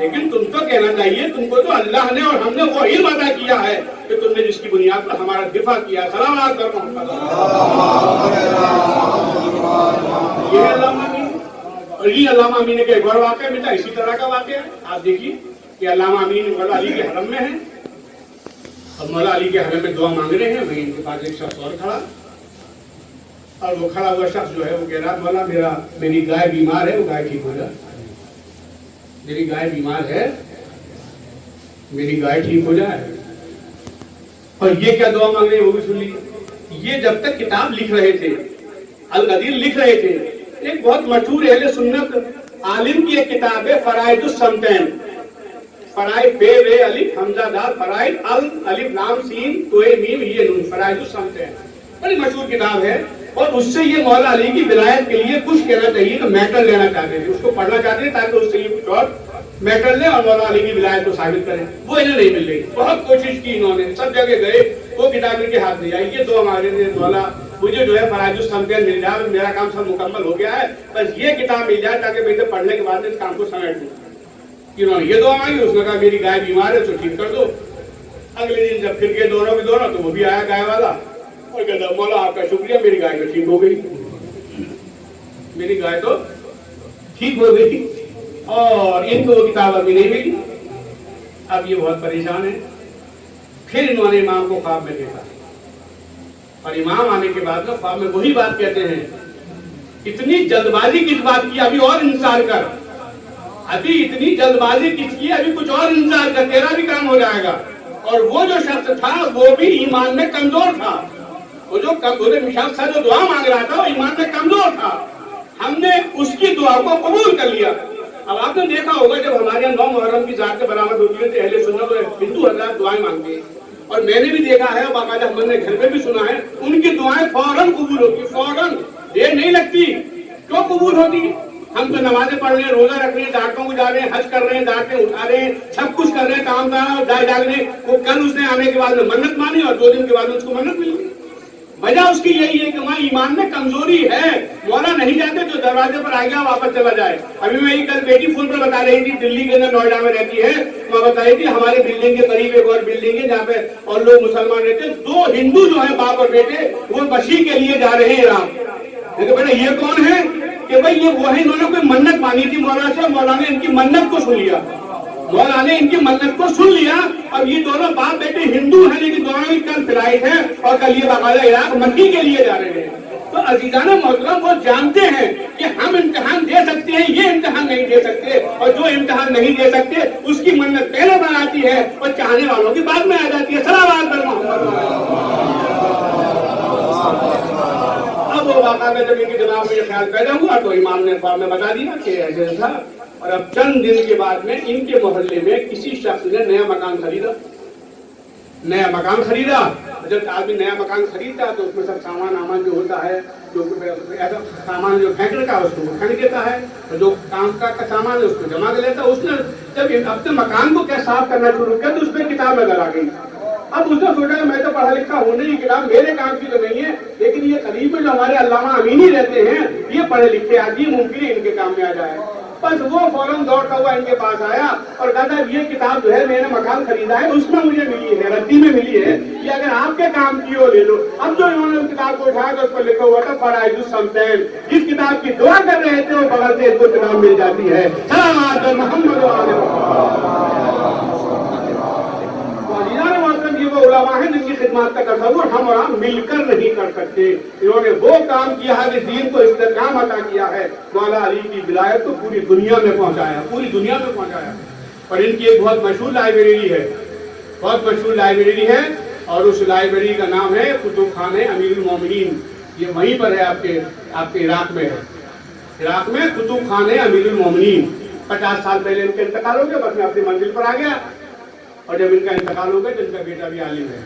لیکن تم تو کہنا چاہیے تم کو تو اللہ نے اور ہم نے وہ علم عطا کیا ہے کہ تم نے جس کی بنیاد پر ہمارا دفاع کیا. سلام کر محمد. یہ ہے علامہ امین. اور یہ علامہ امین کا ایک اور واقعہ ملتا اسی طرح کا واقعہ ہے. آپ دیکھیے کہ علامہ امین مولا علی کے حرم میں ہیں اور مولا علی کے حرم میں دعا مانگ رہے ہیں. وہیں ان کے پاس ایک شخص اور کھڑا اور وہ کھڑا ہوا شخص جو ہے وہ کہہ رہا مولا میری گائے بیمار ہے, وہ گائے ٹھیک ہو جائے. میری گائے بیمار ہے, میری گائے ٹھیک ہو جائے. اور یہ کیا دعا مانگ رہے ہیں وہ بھی سن لیجیے. یہ جب تک کتاب لکھ رہے تھے, الغدیر لکھ رہے تھے, ایک بہت مشہور اہل سنت عالم کی ایک کتاب ہے فرائض الصمتین. فرائض بے بے الف حمزہ دال فرائض الف لام سین کوئے میم یہ نون فرائض الصمتین. بڑی مشہور کتاب ہے. اور اس سے یہ مولا علی کی ولایت کے لیے کچھ کہنا چاہیے تو میٹر لینا چاہتے تھے, اس کو پڑھنا چاہتے تھے تاکہ اس سے یہ کچھ اور میٹر لے اور مولا علی کی ولایت کو ثابت کریں. وہ انہیں نہیں مل رہی. بہت کوشش کی انہوں نے, سب جگہ گئے, وہ کتاب ان کے ہاتھ نہیں آئی. یہ دعا مانگ رہے تھے مولا مجھے جو ہے فرائض الصمتین مل جائے, میرا کام سب مکمل ہو گیا ہے, بس یہ کتاب مل جائے تاکہ میں اسے پڑھنے کے بعد اس کام کو سمیٹ دوں. انہوں نے یہ دعا مانگی. اس نے کہا میری گائے بیمار ہے تو ٹھیک کر دو. اگلے دن جب پھر گئے دونوں کے دونوں تو وہ بھی آیا گائے والا اور کہتا مولا آپ کا شکریہ, میری گائے تو ٹھیک ہو گئی, میری گائے تو ٹھیک ہو گئی. اور ان کو وہ کتاب ابھی نہیں ملی. اب یہ بہت پریشان ہے. پھر انہوں نے امام کو خواب میں دیکھا اور امام آنے کے بعد میں خواب میں وہی بات کہتے ہیں, اتنی جلد بازی کس بات کی, ابھی اور انتظار کر, ابھی اتنی جلد بازی کس کی, ابھی کچھ اور انتظار کر, تیرا بھی کام ہو جائے گا. اور وہ جو شخص تھا وہ بھی ایمان میں کمزور تھا. وہ جو شخص تھا جو دعا مانگ رہا تھا وہ ایمان میں کمزور تھا. ہم نے اس کی دعا کو قبول کر لیا. اب آپ نے دیکھا ہوگا جب ہمارے یہاں 9 محرم کی ذات برآمد ہوتی ہے تو اہل سنت اور ہندو حضرات دعائیں مانگتے ہیں. اور میں نے بھی دیکھا ہے, باقاعدہ ہم نے گھر میں بھی سنا ہے, ان کی دعائیں فوراً قبول ہوتی, فوراً, دیر نہیں لگتی. کیوں قبول ہوتی؟ ہم تو نمازیں پڑھ رہے ہیں, روزہ رکھ رہے ہیں, دعوتوں کو جا رہے ہیں, حج کر رہے ہیں, دعوتیں اٹھا رہے ہیں, سب کچھ کر رہے ہیں, کام جاگ رہے ہیں. وہ کل اس نے آنے کے بعد میں منت مانی اور 2 دن کے بعد اس کو منت مل گئی. وجہ اس کی یہی ہے کہ وہاں ایمان میں کمزوری ہے. مولا نہیں جاتے جو دروازے پر آ گیا واپس چلا جائے. ابھی میں یہ کل بیٹی فون پر بتا رہی تھی, دلی کے اندر نوئیڈا میں رہتی ہے, وہ بتا رہی تھی ہمارے بلڈنگ کے قریب ایک اور بلڈنگ ہے جہاں پہ اور لوگ مسلمان رہتے ہیں. 2 ہندو جو ہیں باپ اور بیٹے وہ مسیح کے لیے جا رہے ہیں ایران. بیٹا یہ کون ہے کہ بھائی یہ وہ ہے, انہوں نے کوئی منت مانی تھی مولا سے, مولا نے ان کی منت کو سن لیا. مولا نے ان کی منت کو سن لیا. اب یہ دونوں باپ بیٹے ہندو ہیں لیکن دونوں کی کل فلائٹ ہے اور کل یہ باقاعدہ عراق مکی کے لیے جا رہے ہیں. تو عزیزان محترم وہ جانتے ہیں کہ ہم امتحان دے سکتے ہیں, یہ امتحان نہیں دے سکتے, اور جو امتحان نہیں دے سکتے اس کی منت پہلے بناتی ہے اور چاہنے والوں کی بعد میں آ جاتی ہے. صلوات پر محمد. اب وہ واقعہ میں جب ان کی دماغ میں یہ خیال پیدا ہوا تو امام نے خواب میں بتا دیا کہ ایسے تھا. اور اب چند دن کے بعد میں ان کے محلے میں کسی شخص نے نیا مکان خریدا. نیا مکان خریدا. جب آدمی نیا مکان خریدتا ہے تو اس میں سب سامان جو ہوتا ہے, جو ایسا سامان جو پھینکنے کا اس کو وہ پھینک دیتا ہے, اور جو کام کا سامان ہے اس کو جمع کر لیتا ہے. اس نے جب اپنے مکان کو کیا صاف کرنا شروع کیا تو اس پہ کتاب نظر آ گئی. اب اس نے سوچا کہ میں تو پڑھا لکھا ہوں نہیں, یہ کتاب میرے کام کی تو نہیں ہے, لیکن یہ قریب میں جو ہمارے علامہ امینی رہتے ہیں یہ پڑھے لکھے آدمی, ممکن ہے ان کے کام میں آ جائے. بس وہ فوراً دوڑتا ہوا ان کے پاس آیا اور کہا یہ کتاب جو ہے میں نے مکان خریدا ہے اس میں مجھے ملی ہے, ردی میں ملی ہے, یہ اگر آپ کے کام کی ہو لے لو. اب جو انہوں نے اس کتاب کو اٹھایا تو اس پر لکھا ہوا تھا فرائض الصمتین. جس کتاب کی دعا کر رہے تھے وہ بغل سے اس کو کتاب مل جاتی ہے. سلام محمد یہ وہ علماء ہیں جن کی خدمات کا تصور ہم اور آپ مل کر نہیں کر سکتے. انہوں نے وہ کام کیا ہے کہ دین کو استحکام عطا کیا ہے. مولا علی کی ولایت کو پوری دنیا میں پہنچایا, پوری دنیا میں پہنچایا. اور ان کی ایک بہت مشہور لائبریری ہے, بہت مشہور لائبریری ہے, اور اس لائبریری کا نام ہے کتب خانہ امیر المومنین. یہ وہیں پر ہے, آپ کے عراق میں ہے. عراق میں کتب خانہ امیر المومنین. 50 سال پہلے ان کا انتقال ہو گیا, بس میں اپنی منزل پر آ گیا. اور جب ان کا انتقال ہو گیا تو ان کا بیٹا بھی عالم ہے.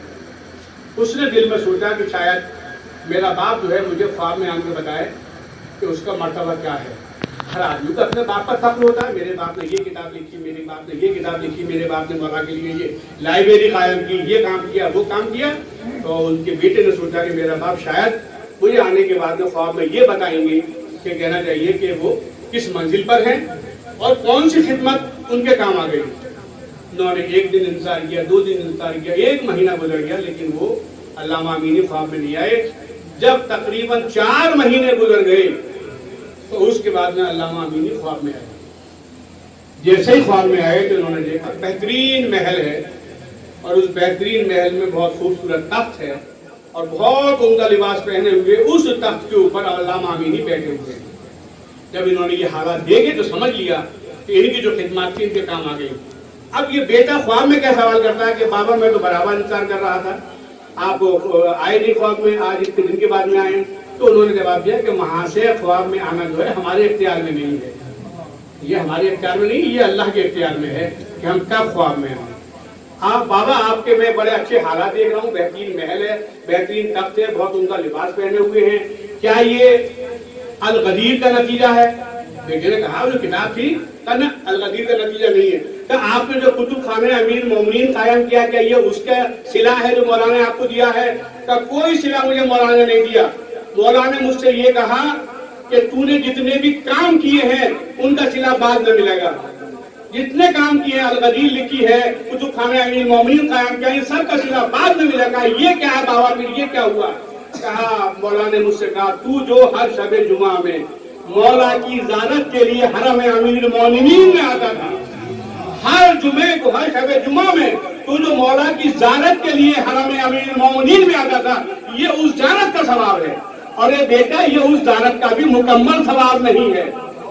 اس نے دل میں سوچا کہ شاید میرا باپ جو ہے مجھے خواب میں آن کے بتائے کہ اس کا مرتبہ کیا ہے. ہر آدمی کو اپنے باپ پر فخر ہوتا ہے, میرے باپ نے یہ کتاب لکھی, میرے باپ نے یہ کتاب لکھی, میرے باپ نے مولا کے لیے یہ لائبریری قائم کی, یہ کام کیا, وہ کام کیا. تو ان کے بیٹے نے سوچا کہ میرا باپ شاید مجھے آنے کے بعد میں خواب میں یہ بتائیں گے کہ کہنا چاہیے کہ وہ کس منزل پر ہیں اور کون سی خدمت ان کے کام آ گئی. انہوں نے ایک دن انتظار کیا, 2 دن انتظار کیا, 1 مہینہ گزر گیا, لیکن وہ علامہ امینی خواب میں نہیں آئے. جب تقریباً 4 مہینے گزر گئے تو اس کے بعد میں علامہ امینی خواب میں آئے. جیسے ہی خواب میں آئے تو انہوں نے دیکھا بہترین محل ہے, اور اس بہترین محل میں بہت خوبصورت تخت ہے, اور بہت عمدہ لباس پہنے ہوئے اس تخت کے اوپر علامہ امینی بیٹھے ہوئے. جب انہوں نے یہ حالات دیکھے تو سمجھ لیا کہ ان کی جو خدمات تھی ان کے کام آ گئی. اب یہ بیٹا خواب میں کیا سوال کرتا ہے کہ بابا میں تو برابر انتظار کر رہا تھا, آپ آئے نہیں خواب میں, آج اتنے دن کے بعد میں آئے. تو انہوں نے جواب دیا کہ وہاں سے خواب میں آنا جو ہے ہمارے اختیار میں نہیں ہے, یہ ہمارے اختیار میں نہیں, یہ اللہ کے اختیار میں ہے کہ ہم کب خواب میں آئیں. آپ بابا آپ کے میں بڑے اچھے حالات دیکھ رہا ہوں, بہترین محل ہے, بہترین تخت ہے, بہت عمدہ لباس پہنے ہوئے ہیں, کیا یہ الغدیر کا نتیجہ ہے؟ بیٹے نے کہا جو کتاب تھی نا الغدیر کا نتیجہ نہیں ہے. کہ آپ نے جو کتب خانہ امیر مومنین قائم کیا, کیا یہ اس کا صلہ ہے جو مولانا نے آپ کو دیا ہے؟ کہ کوئی صلہ مجھے مولانا نے نہیں دیا. مولانا نے مجھ سے یہ کہا کہ تو نے جتنے بھی کام کیے ہیں ان کا صلہ بعد میں ملے گا. جتنے کام کیے ہیں, الغدیر لکھی ہے, کتب خانہ امیر مومنین قائم کیا, یہ سب کا صلہ بعد میں ملے گا. یہ کیا ہے بابا, پھر یہ کیا ہوا؟ کہا مولانا نے مجھ سے کہا تو جو ہر شب جمعہ میں مولا کی زیارت کے لیے حرم امیر المومنین میں آتا تھا, ہر جمعے کو, ہر شب جمعہ میں تو جو مولا کی زیارت کے لیے حرم امیر المومنین میں آتا تھا, یہ اس زیارت کا ثواب ہے. اور یہ بیٹا یہ اس زیارت کا بھی مکمل ثواب نہیں ہے,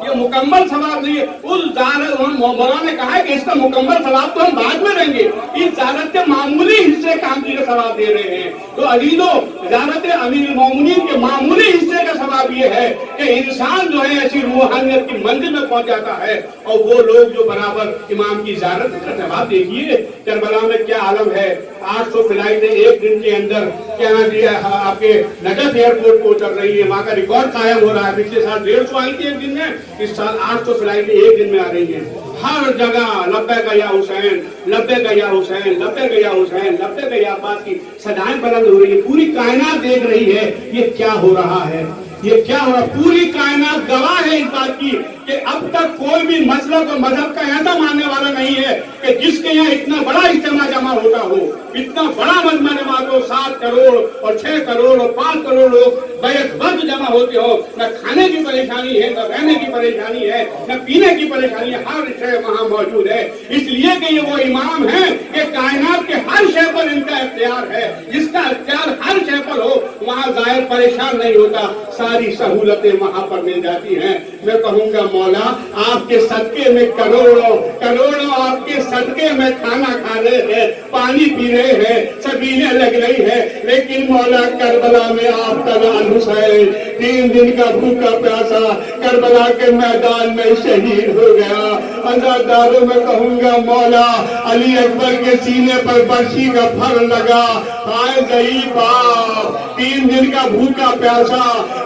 یہ مکمل ثواب نہیں ہے. اس زیارت مولانا نے کہا کہ اس کا مکمل ثواب تو ہم بعد میں دیں گے, اس زیارت کے معمولی حصے کا ہم تجھے ثواب دے رہے ہیں. تو عزیزو, زیارت امیر المومنین کے معمولی حصے کا ثواب یہ ہے کہ انسان جو ہے ایسی روحانیت کی منزل میں پہنچ جاتا ہے. اور وہ لوگ جو برابر امام کی زیارت کا ثواب دیکھیے کربلا میں کیا عالم ہے. 800 فلائٹیں ایک دن کے اندر آپ کے نجف ایئرپورٹ کو اتر رہی ہے, وہاں کا ریکارڈ قائم ہو رہا ہے. پچھلے سال 150 آئی تھی ایک دن میں, اس سال 800 فلائٹیں ایک دن میں آ رہی ہیں. ہر جگہ لبیک یا حسین, لبیک یا حسین, لبیک یا حسین, لبیک یا عباس کی صدائیں بلند ہو رہی ہیں. پوری کائنات دیکھ رہی ہے یہ کیا ہو رہا ہے, یہ کیا ہو رہا. پوری کائنات گواہ ہے اس بات کی کہ اب تک کوئی بھی مسلک اور مذہب کا ایسا ماننے والا نہیں ہے کہ جس کے یہاں اتنا بڑا اجتماع جمع ہوتا ہو, اتنا بڑا مجمع جماعت ہو, 7 کروڑ اور 6 کروڑ اور 5 کروڑ لوگ بیک وقت جمع ہوتے ہو. نہ کھانے کی پریشانی ہے, نہ رہنے کی پریشانی ہے, نہ پینے کی پریشانی ہے, ہر شے وہاں موجود ہے. اس لیے کہ یہ وہ امام ہیں کہ کائنات کے ہر شے پر ان کا اختیار ہے. جس کا اختیار ہر شے پر ہو وہاں ظاہر پریشان نہیں ہوتا, ساری سہولتیں وہاں پر مل جاتی ہیں. میں کہوں گا مولا آپ کے صدقے میں کروڑوں کروڑوں آپ کے صدقے میں کھانا کھا رہے ہیں, پانی پی رہے ہیں, سبیلیں لگ رہی ہے, لیکن مولا کربلا میں آپ کا لال حسین 3 دن کا بھوکا پیاسا کربلا کے میدان میں شہید ہو گیا. عزاداروں میں کہوں گا مولا علی اکبر کے سینے پر برشی کا پھر لگا, آئے ضعیف باپ 3 دن کا بھوکا پیاسا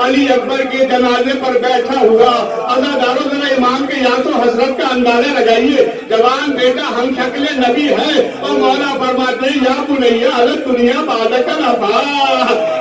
علی اکبر کے جنازے پر بیٹھا ہوا. عزاداروں ذرا امام کے یاد و حسرت کا اندازہ لگائیے. جوان بیٹا ہم شکل نبی ہے اور مولا فرماتے ہیں یا بنیا الگ دنیا بعدک الابا,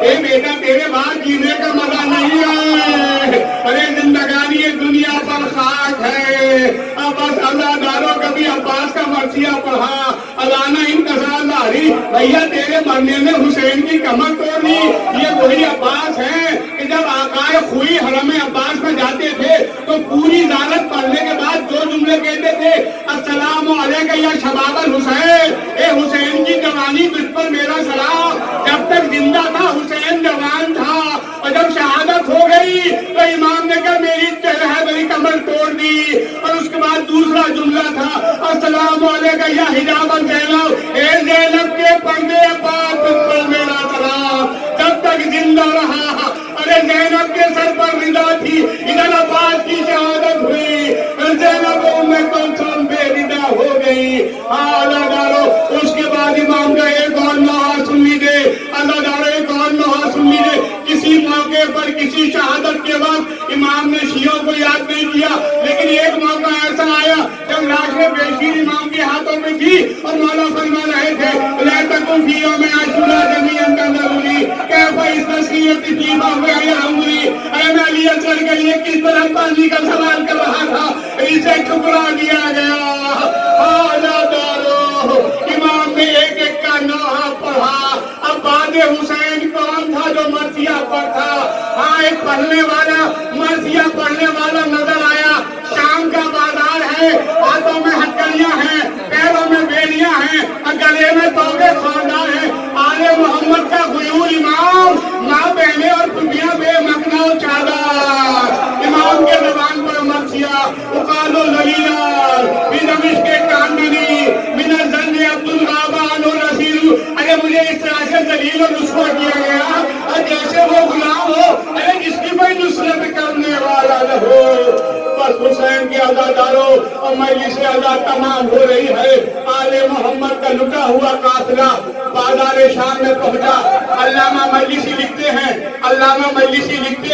اے بیٹا تیرے بعد جینے کا مزہ نہیں ہے, ارے زندگانی دنیا پر خاک ہے. اب بس عزاداروں کبھی عباس کا مرثیہ پڑھا, الانا انتظار لاری, بھیا تیرے مرنے میں حسین کی کمر توڑی. یہ وہی عباس ہیں کہ جب آقائے خوئی حرم عباس میں جاتے تھے تو پوری زیارت پڑھنے کے بعد 2 جملے کہتے تھے, السلام علیکم یا شباب الحسین, اے حسین کی جوانی تجھ پر میرا سلام. جب تک زندہ تھا حسین جوان تھا, اور جب شہادت ہو گئی تو امام نے کہا میری چہرہ میری کمر توڑ دی. اور اس کے بعد دوسرا جملہ تھا, السلام علیکم یا حجاب زینب, اے زینب کے پردے پاک تجھ پر میرا سلام. جب تک زندہ رہا, ارے زینب کے سر پر رضا تھی, ادھر عباس کی شہادت ہوئی, زینب میں کلثوم بے رضا ہو گئی. اللہ دارو اس کے بعد امام کا ایک اور نوحہ سن لیجیے, اللہ دارو ایک اور نوحہ سن لیجیے. کسی موقع پر کسی شہادت کے وقت امام نے شیعوں کو یاد نہیں کیا, لیکن ایک موقع ایسا آیا جب لاشیں بیشیر امام کے ہاتھوں میں تھی اور مولا فرما رہے تھے لا تکن فی یوم عاشوراء جمیعا تنظرونی کیف استسقیت فی بحر یرمونی. اے میں علی اصغر کے لیے کس طرح پانی کا سوال کر رہا تھا, اسے ٹھکرا دیا گیا. ہاں ایک پڑھنے والا مرثیہ پڑھنے والا نظر آیا. شام کا بازار ہے, ہاتھوں میں ہتھکڑیاں ہیں, پیروں میں بیڑیاں ہیں, گلے میں توگے خاندان ہیں. آل محمد کا غیور امام, ماں بہنیں اور پھوپھیاں بے مکنا و چادر. امام کے زبان پر مرثیہ اقال اللیلال فی دمشق کاندنی من الزن عبد الغابان الرسول. ارے مجھے اس طرح سے ذلیل و رسوا کیا گیا جیسے وہ غلام ہو, ارے جس کی کوئی نصرت کرنے والا نہ ہو. بس حسین کے عزاداروں اور مجلس عزا تمام ہو رہی ہے. آل محمد کا لٹا ہوا قافلہ بازار شام میں پہنچا. علامہ مجلسی لکھتے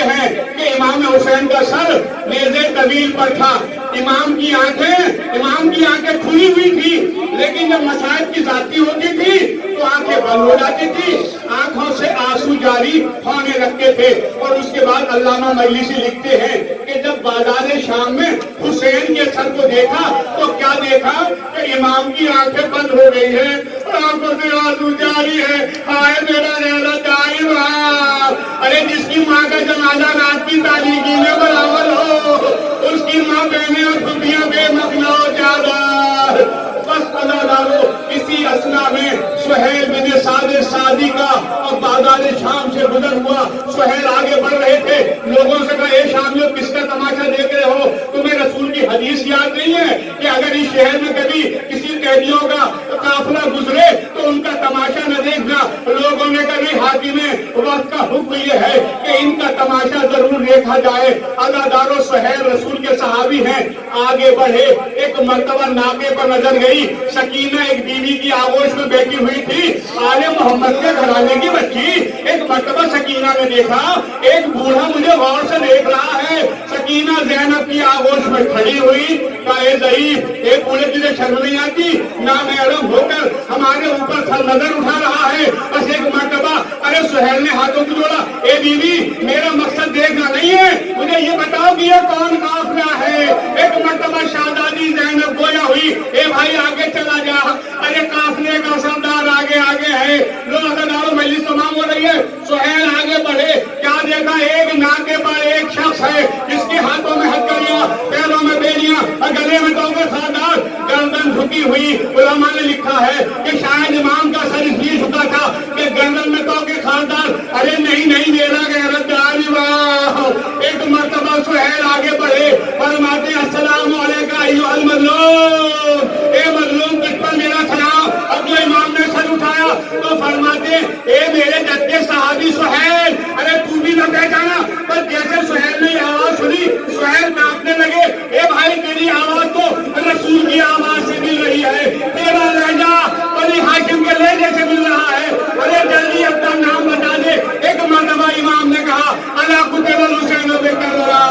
ہیں کہ امام حسین کا سر نیزے طویل پر تھا. امام کی آنکھیں کھلی ہوئی تھی, لیکن جب مسائل کی ذاتی ہوتی تھی تو آنکھیں بند ہو جاتی تھی, آنکھوں سے آنسو جاری ہونے لگتے تھے. اور اس کے بعد علامہ مجلسی لکھتے ہیں کہ جب بازار شام میں حسین کے سر کو دیکھا تو کیا دیکھا کہ امام کی آنکھیں بند ہو گئی ہیں اور آنکھوں سے آنسو جاری ہے. ہائے میرا ریلا دائم رہا. ارے جس کی ماں کا جنازہ رات کی تاریکی میں برابر ہو, اس کی ماں بہنیں اور پھوپھیاں بے مکنا و چادر. بس عزادارو, اسی اسنا میں سہیل بن سعد سعدی کا اور بازار شام سے گزر ہوا. سہیل آگے بڑھ رہے تھے, لوگوں سے کہا اے شامیوں کس کا تماشا دیکھ رہے ہو؟ تمہیں رسول کی حدیث یاد نہیں ہے کہ اگر اس شہر میں کبھی کسی قیدیوں کا قافلہ گزرے تو ان کا تماشا نہ دیکھنا. لوگوں نے کہا نہیں, حاکم وقت کا حکم یہ ہے کہ ان کا تماشا ضرور دیکھا جائے. عزادارو, سہیل رسول کے صحابی ہیں, آگے بڑھے. ایک مرتبہ ناکے پر نظر گئی, سکینہ ایک بیوی کی آغوش میں بیٹھی ہوئی تھی, آل محمد کے گھرانے کی بچی. ایک مرتبہ سکینہ نے دیکھا ایک بوڑھا مجھے غور سے دیکھ رہا ہے. سکینہ زینب کی آغوش میں کھڑی ہوئی, کہا اے ضعیف, اے بوڑھے تجھے شرم نہیں آتی؟ نامحرم ہو کر ہمارے اوپر سر نظر اٹھا رہا ہے. بس ایک مرتبہ ارے سہیل نے ہاتھوں کو جوڑا, اے بیوی میرا مقصد دیکھنا نہیں ہے, مجھے یہ بتاؤ کہ یہ کون قافلہ ہے. ایک مرتبہ شہزادی زینب گویا ہوئی, اے بھائی آگے چلا جا, ارے قافلے کا سردار آگے ہے. لوگ عزادارو مجلس تمام ہو رہی ہے. سہیل آگے بڑھے, کیا دیکھا ایک ناکے پر ایک شخص ہے جس کے ہاتھوں میں ہتھکڑیاں, پیروں میں بیڑیاں, گلے میں توگے خاندار, گردن جھکی ہوئی. علماء نے لکھا ہے کہ شاید امام کا سر اس لیے جھکا تھا کہ گردن میں توگے خاندار. ارے نہیں میرا غیرت داری واہ. ایک مرتبہ سہیل آگے بڑھے, فرماتے السلام علیکم ایھا المظلوم, اے مظلوم کس پر میرا سلام. اب جو امام نے سر اٹھایا تو فرماتے اے میرے جد صحابی سہیل. ارے تو بھی نہ پہچانا, پر جیسے سہیل نے آواز سنی سہیل کانپنے لگے. اے بھائی تیری آواز تو رسول کی آواز سے مل رہی ہے, تیرا لہجہ بنی ہاشم کے لہجے سے مل رہا ہے. ارے جلدی اپنا نام بتا دے. ایک مرتبہ امام نے کہا اللہ قتل الحسین بن کربلا,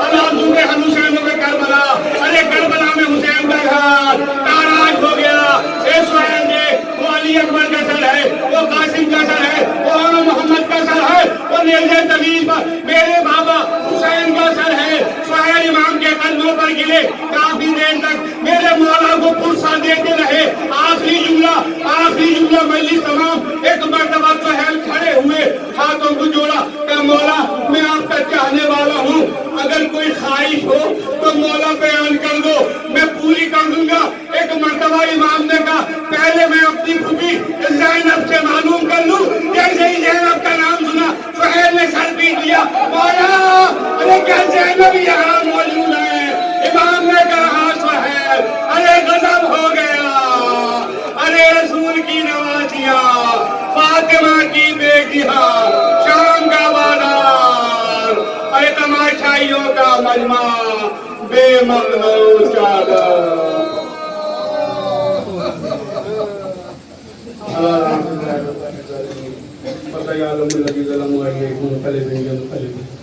اللہ ذبح الحسین بن کربلا. ارے کربلا میں حسین کا گھر تاراج ہو گیا. اے سہیل نے وہ علی اکبر کا سر ہے, وہ قاسم کا سر ہے, وہ محمد کا سر ہے, وہ نیزے طویل پر میرے بابا حسین کا سر ہے. سہیل امام کے قدموں پر گرے, کافی دیر تک میرے مولا کو پرسا دیتے رہے. آخری جملہ مجلس تمام. ایک مرتبہ سہیل کھڑے ہوئے, ہاتھوں کو جوڑا, کہ مولا میں آپ کا چاہنے والا ہوں, اگر کوئی خواہش ہو تو مولا بیان کر دو, میں پوری کر دوں گا. ایک مرتبہ امام نے کہا پہلے میں اپنی پھوپھی زینب سے معلوم کر لوں. جیسے ہی زینب کا نام سنا سہیل نے سر پیٹ لیا, مولا ارے کیا زینب یہاں موجود ہے؟ امام نے کہا سہیل. ارے غضب ہو گیا. ارے رسول کی نوازیاں, فاطمہ کی بیٹیاں, شام کا بازار, ارے تماشائیوں کا مجمع, بے مغنا و چادر. پتہ یعلم الذی ظلموا ایدیہم فلذین ینقلبون